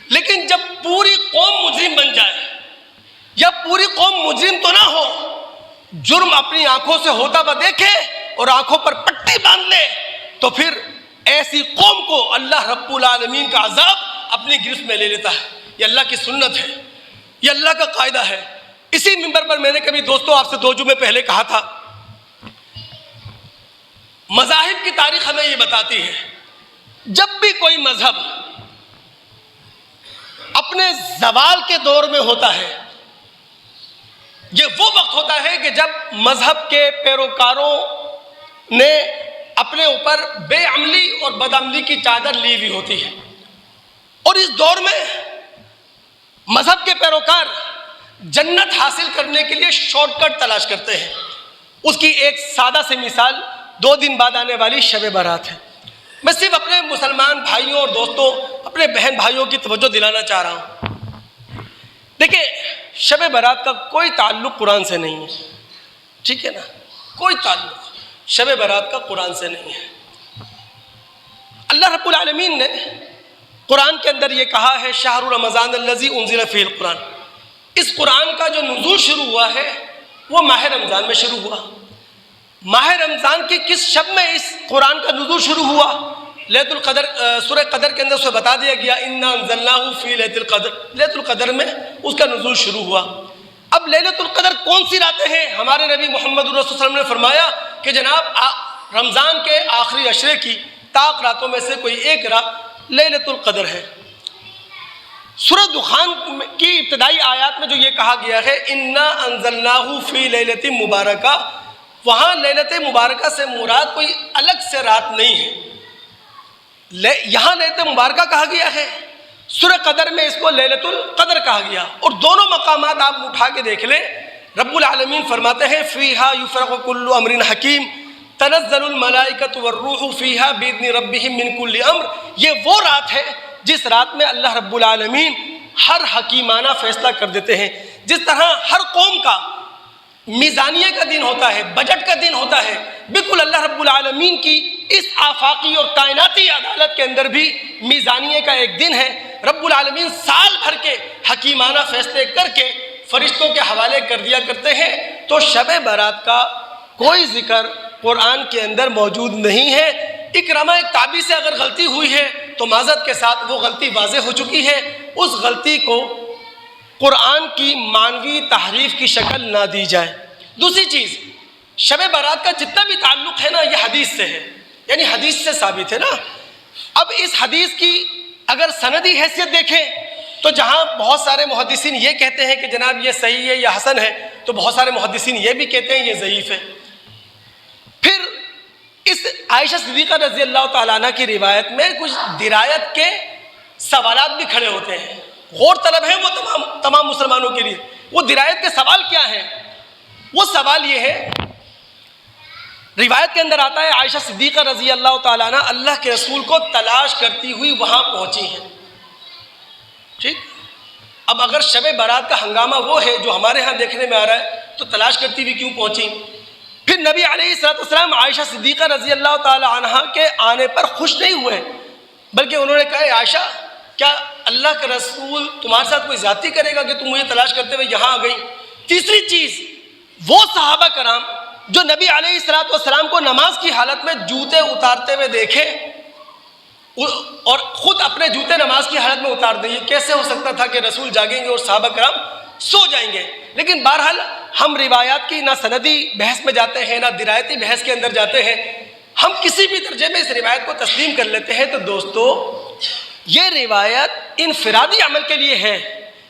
لیکن جب پوری قوم مجرم بن جائے یا پوری قوم مجرم تو نہ ہو، جرم اپنی آنکھوں سے ہوتا ہوا دیکھے اور آنکھوں پر پٹی باندھ لے، تو پھر ایسی قوم کو اللہ رب العالمین کا عذاب اپنی گرفت میں لے لیتا ہے. یہ اللہ کی سنت ہے، یہ اللہ کا قاعدہ ہے. اسی منبر پر میں نے کبھی دوستوں آپ سے 2 جمعے پہلے کہا تھا، مذاہب کی تاریخ ہمیں یہ بتاتی ہے جب بھی کوئی مذہب اپنے زوال کے دور میں ہوتا ہے، یہ وہ وقت ہوتا ہے کہ جب مذہب کے پیروکاروں نے اپنے اوپر بے عملی اور بدعملی کی چادر لی ہوئی ہوتی ہے. اور اس دور میں مذہب کے پیروکار جنت حاصل کرنے کے لیے شارٹ کٹ تلاش کرتے ہیں. اس کی ایک سادہ سی مثال 2 دن بعد آنے والی شب برات ہے. میں صرف اپنے مسلمان بھائیوں اور دوستوں، اپنے بہن بھائیوں کی توجہ دلانا چاہ رہا ہوں. دیکھیں، شب برات کا کوئی تعلق قرآن سے نہیں ہے، ٹھیک ہے نا؟ کوئی تعلق شب برات کا قرآن سے نہیں ہے. اللہ رب العالمین نے قرآن کے اندر یہ کہا ہے شہر رمضان الذی انزل فیہ القرآن. اس قرآن کا جو نزول شروع ہوا ہے وہ ماہ رمضان میں شروع ہوا. ماہ رمضان کی کس شب میں اس قرآن کا نزول شروع ہوا؟ لیلۃ القدر، سورہ قدر کے اندر اسے بتا دیا گیا انا انزلناہ فی لیلۃ القدر، لیلۃ القدر میں اس کا نزول شروع ہوا. اب لیلۃ القدر کون سی راتیں ہیں؟ ہمارے نبی محمد رسول اللہ صلی اللہ علیہ وسلم نے فرمایا کہ جناب رمضان کے آخری عشرے کی طاق راتوں میں سے کوئی ایک رات لیلۃ القدر ہے. سورہ دخان کی ابتدائی آیات میں جو یہ کہا گیا ہے انا انزلناہ فی لیلۃ مبارکہ، وہاں لیلۃ مبارکہ سے مراد کوئی الگ سے رات نہیں ہے، یہاں لیلۃ مبارکہ کہا گیا ہے. سورہ قدر میں اس کو لیلۃ القدر کہا گیا. اور دونوں مقامات آپ اٹھا کے دیکھ لیں، رب العالمین فرماتے ہیں فیہا یفرق کل امر حکیم تنزل الملائکۃ والروح فیہا باذن ربہم من کل امر. یہ وہ رات ہے جس رات میں اللہ رب العالمین ہر حکیمانہ فیصلہ کر دیتے ہیں. جس طرح ہر قوم کا میزانیہ کا دن ہوتا ہے، بجٹ کا دن ہوتا ہے، بالکل اللہ رب العالمین کی اس آفاقی اور کائناتی عدالت کے اندر بھی میزانیے کا ایک دن ہے. رب العالمین سال بھر کے حکیمانہ فیصلے کر کے فرشتوں کے حوالے کر دیا کرتے ہیں. تو شب برات کا کوئی ذکر قرآن کے اندر موجود نہیں ہے. اکرامہ ایک تابعی سے اگر غلطی ہوئی ہے تو معذرت کے ساتھ وہ غلطی واضح ہو چکی ہے. اس غلطی کو قرآن کی معنوی تحریف کی شکل نہ دی جائے. دوسری چیز، شب برات کا جتنا بھی تعلق ہے نا یہ حدیث سے ہے، یعنی حدیث سے ثابت ہے نا. اب اس حدیث کی اگر سندی حیثیت دیکھیں تو جہاں بہت سارے محدثین یہ کہتے ہیں کہ جناب یہ صحیح ہے یا حسن ہے، تو بہت سارے محدثین یہ بھی کہتے ہیں یہ ضعیف ہے. پھر اس عائشہ صدیقہ رضی اللہ تعالیٰ عنہ کی روایت میں کچھ درایت کے سوالات بھی کھڑے ہوتے ہیں، غور طلب ہیں وہ تمام مسلمانوں کے لیے. وہ درایت کے سوال کیا ہیں؟ وہ سوال یہ ہے، روایت کے اندر آتا ہے عائشہ صدیقہ رضی اللہ تعالیٰ عنہ اللہ کے رسول کو تلاش کرتی ہوئی وہاں پہنچی ہیں. ٹھیک، اب اگر شب برات کا ہنگامہ وہ ہے جو ہمارے ہاں دیکھنے میں آ رہا ہے تو تلاش کرتی ہوئی کیوں پہنچی؟ پھر نبی علیہ السلام عائشہ صدیقہ رضی اللہ تعالیٰ عنہ کے آنے پر خوش نہیں ہوئے، بلکہ انہوں نے کہا عائشہ کیا اللہ کا رسول تمہارے ساتھ کوئی زیادتی کرے گا کہ تم مجھے تلاش کرتے ہوئے یہاں آ گئی؟ تیسری چیز، وہ صحابہ کرام جو نبی علیہ السلام کو نماز کی حالت میں جوتے اتارتے ہوئے دیکھے اور خود اپنے جوتے نماز کی حالت میں اتار دیں، یہ کیسے ہو سکتا تھا کہ رسول جاگیں گے اور صحابہ کرام سو جائیں گے؟ لیکن بہرحال ہم روایات کی نہ سندی بحث میں جاتے ہیں نہ درایتی بحث کے اندر جاتے ہیں، ہم کسی بھی درجے میں اس روایت کو تسلیم کر لیتے ہیں. تو دوستو، یہ روایت انفرادی عمل کے لیے ہے،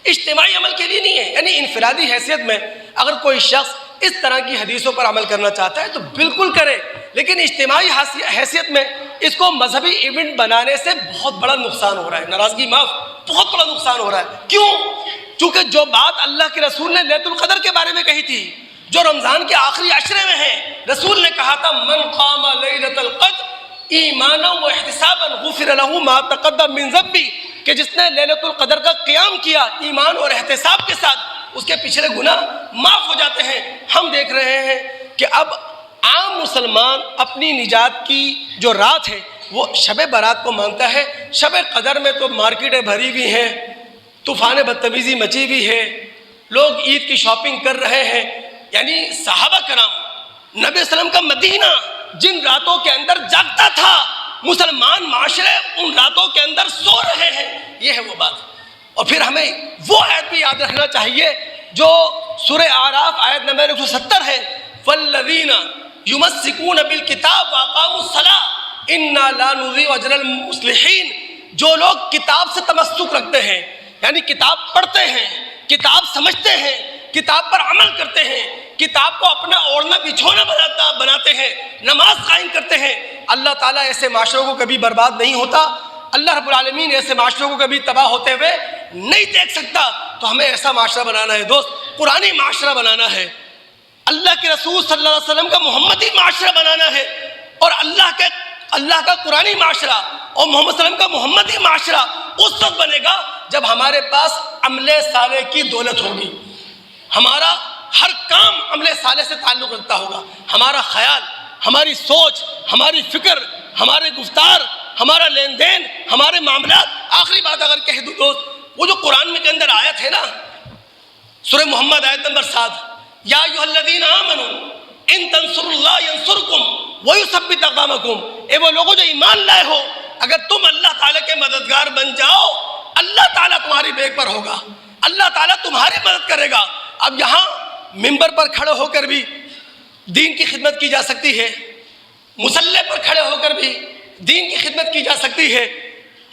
اجتماعی عمل کے لیے نہیں ہے. یعنی انفرادی حیثیت میں اگر کوئی شخص اس طرح کی حدیثوں پر عمل کرنا چاہتا ہے تو بالکل کرے، لیکن اجتماعی حیثیت میں اس کو مذہبی ایونٹ بنانے سے بہت بڑا نقصان ہو رہا ہے. ناراضگی معاف، بہت بڑا نقصان ہو رہا ہے. کیوں؟ چونکہ جو بات اللہ کے رسول نے لیلۃ القدر کے بارے میں کہی تھی، جو رمضان کے آخری عشرے میں ہے، رسول نے کہا تھا من قام لیلۃ القدر ایمانا و احتسابا غفر له ما تقدم من ذنبه، کہ جس نے لیلۃ القدر کا قیام کیا ایمان اور احتساب کے ساتھ، اس کے پچھلے گناہ معاف ہو جاتے ہیں. ہم دیکھ رہے ہیں کہ اب عام مسلمان اپنی نجات کی جو رات ہے وہ شب برات کو مانتا ہے. شب قدر میں تو مارکیٹیں بھری ہوئی ہیں، طوفان بدتمیزی مچی ہوئی ہے، لوگ عید کی شاپنگ کر رہے ہیں. یعنی صحابہ کرام، نبی صلی اللہ علیہ وسلم کا مدینہ جن راتوں کے اندر جاگتا تھا، مسلمان معاشرے ان راتوں کے اندر سو رہے ہیں. یہ ہے وہ بات. اور پھر ہمیں وہ آیت بھی یاد رکھنا چاہیے جو سورہ اعراف آیت نمبر 170 ہے، والذین یمسکون بالکتاب واقاموا الصلاۃ انا لا نضیع اجر المصلحین. جو لوگ کتاب سے تمسک رکھتے ہیں، یعنی کتاب پڑھتے ہیں، کتاب سمجھتے ہیں، کتاب پر عمل کرتے ہیں، کتاب کو اپنا اوڑھنا بچھونا بناتے ہیں، نماز قائم کرتے ہیں، اللہ تعالیٰ ایسے معاشروں کو کبھی برباد نہیں ہوتا. اللہ رب العالمین ایسے معاشروں کو کبھی تباہ ہوتے ہوئے نہیں دیکھ سکتا. تو ہمیں ایسا معاشرہ بنانا ہے دوست، قرآنی معاشرہ بنانا ہے، اللہ کے رسول صلی اللہ علیہ وسلم کا محمدی معاشرہ بنانا ہے. اور اللہ کا قرآنی معاشرہ اور محمد صلی اللہ علیہ وسلم کا محمدی معاشرہ اس وقت بنے گا جب ہمارے پاس عمل صالح کی دولت ہوگی. ہمارا ہر کام عمل صالح سے تعلق رکھتا ہوگا. ہمارا خیال، ہماری سوچ، ہماری فکر، ہمارے گفتار، ہمارا لین دین، ہمارے معاملات. آخری بات اگر کہہ دوں دوست، وہ جو قرآن میں کے اندر آیت ہے نا، سورہ محمد آیت نمبر 7، یا ایھا الذین آمنوا ان تنصروا اللہ ینصرکم ویثبت اقدامکم. اے وہ لوگوں جو ایمان لائے ہو، اگر تم اللہ تعالیٰ کے مددگار بن جاؤ، اللہ تعالیٰ تمہاری بیک پر ہوگا، اللہ تعالیٰ تمہاری مدد کرے گا. اب یہاں ممبر پر کھڑے ہو کر بھی دین کی خدمت کی جا سکتی ہے، مصلی پر کھڑے ہو کر بھی دین کی خدمت کی جا سکتی ہے،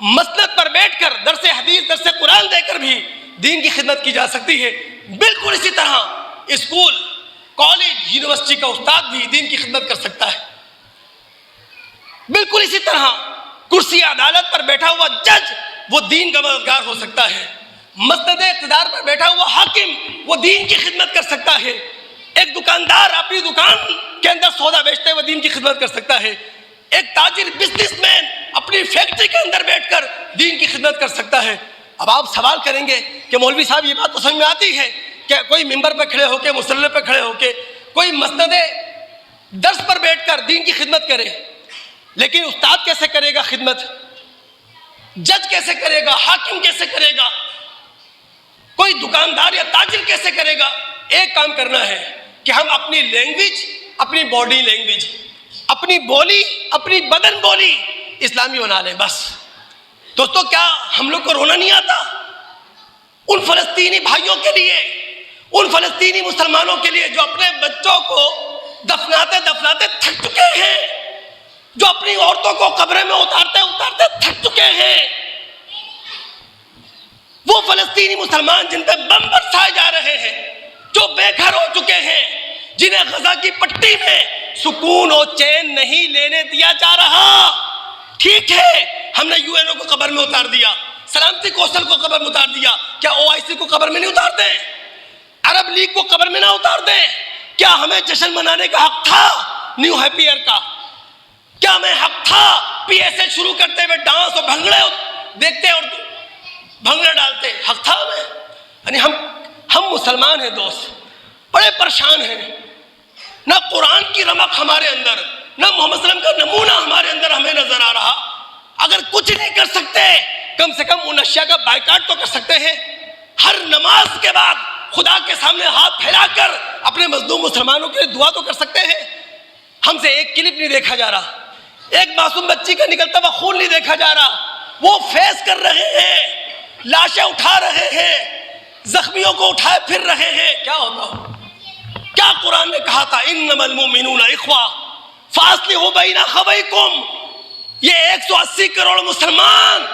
مسند پر بیٹھ کر درس حدیث درس قرآن دے کر بھی دین کی خدمت کی جا سکتی ہے. بالکل اسی طرح اسکول، کالج، یونیورسٹی کا استاد بھی دین کی خدمت کر سکتا ہے. بالکل اسی طرح کرسی عدالت پر بیٹھا ہوا جج وہ دین کا مددگار ہو سکتا ہے. مسند اقتدار پر بیٹھا ہوا حاکم وہ دین کی خدمت کر سکتا ہے. ایک دکاندار اپنی دکان کے اندر سودا بیچتے ہوئے دین کی خدمت کر سکتا ہے. ایک تاجر، بزنس مین اپنی فیکٹری کے اندر بیٹھ کر دین کی خدمت کر سکتا ہے. اب آپ سوال کریں گے کہ مولوی صاحب یہ بات تو سمجھ میں آتی ہے کہ کوئی ممبر پہ کھڑے ہو کے، مصلی پہ کھڑے ہو کے کوئی مسند درس پر بیٹھ کر دین کی خدمت کرے، لیکن استاد کیسے کرے گا خدمت؟ جج کیسے کرے گا؟ حاکم کیسے کرے گا؟ کوئی دکاندار یا تاجر کیسے کرے گا؟ ایک کام کرنا ہے کہ ہم اپنی لینگویج، اپنی باڈی لینگویج، اپنی بولی، اپنی بدن بولی اسلامی بنا لیں بس۔ دوستو کیا ہم لوگ کو رونا نہیں آتا ان فلسطینی بھائیوں کے لیے، ان فلسطینی مسلمانوں کے لیے جو اپنے بچوں کو دفناتے دفناتے تھک چکے ہیں، جو اپنی عورتوں کو قبریں میں اتارتے اتارتے تھک چکے ہیں؟ وہ فلسطینی مسلمان جن پہ بم برسائے جا رہے ہیں، جو بے گھر ہو چکے ہیں، جنہیں غزہ کی پٹی میں سکون و چین نہیں لینے دیا جا رہا۔ ٹھیک ہے ہم نے یو این او کو قبر میں اتار دیا، سلامتی کوسل کو قبر میں اتار دیا، کیا او آئی سی کو قبر میں نہیں اتار دیں؟ عرب لیگ کو قبر میں نہ اتار دیں؟ کیا ہمیں جشن منانے کا حق تھا نیو ہیپی ایئر کا؟ کیا ہمیں حق تھا پی ایس اے شروع کرتے ہوئے ڈانس اور بھنگڑے دیکھتے اور بھنگڑے ڈالتے؟ حق تھا ہمیں؟ یعنی ہم مسلمان ہیں دوست، بڑے پریشان ہیں، نہ قرآن کی رمق ہمارے اندر، نہ محمد صلی اللہ علیہ وسلم کا نمونہ ہمارے اندر ہمیں نظر آ رہا۔ اگر کچھ نہیں کر سکتے کم سے کم ان اشیاء کا بائیکاٹ تو کر سکتے ہیں۔ ہر نماز کے بعد خدا کے سامنے ہاتھ پھیلا کر اپنے مظلوم مسلمانوں کے لیے دعا تو کر سکتے ہیں۔ ہم سے ایک کلپ نہیں دیکھا جا رہا، ایک معصوم بچی کا نکلتا ہوا خون نہیں دیکھا جا رہا۔ وہ فیس کر رہے ہیں، لاشیں اٹھا رہے ہیں، زخمیوں کو اٹھائے پھر رہے ہیں۔ کیا ہوتا؟ کیا قرآن نے کہا تھا انما المؤمنون اخوہ فاصلحوا بین اخویکم؟ یہ 180 کروڑ مسلمان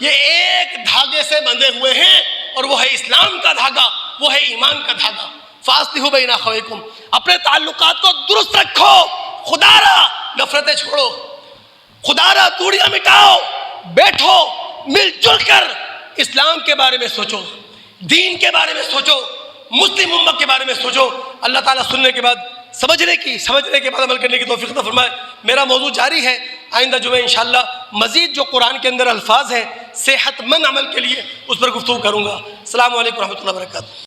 یہ ایک دھاگے سے بندھے ہوئے ہیں، اور وہ ہے اسلام کا دھاگا، وہ ہے ایمان کا دھاگا۔ فاصلحوا بین اخویکم، اپنے تعلقات کو درست رکھو، خدا را نفرتیں چھوڑو، خدا را دوریاں مٹاؤ، بیٹھو مل جل کر اسلام کے بارے میں سوچو، دین کے بارے میں سوچو، مسلم امت کے بارے میں سوچو۔ اللہ تعالیٰ سننے کے بعد سمجھنے کے بعد عمل کرنے کی توفیق عطا فرمائے۔ میرا موضوع جاری ہے، آئندہ جمعہ انشاءاللہ مزید جو قرآن کے اندر الفاظ ہیں صحت مند عمل کے لیے اس پر گفتگو کروں گا۔ السلام علیکم ورحمۃ اللہ وبرکاتہ۔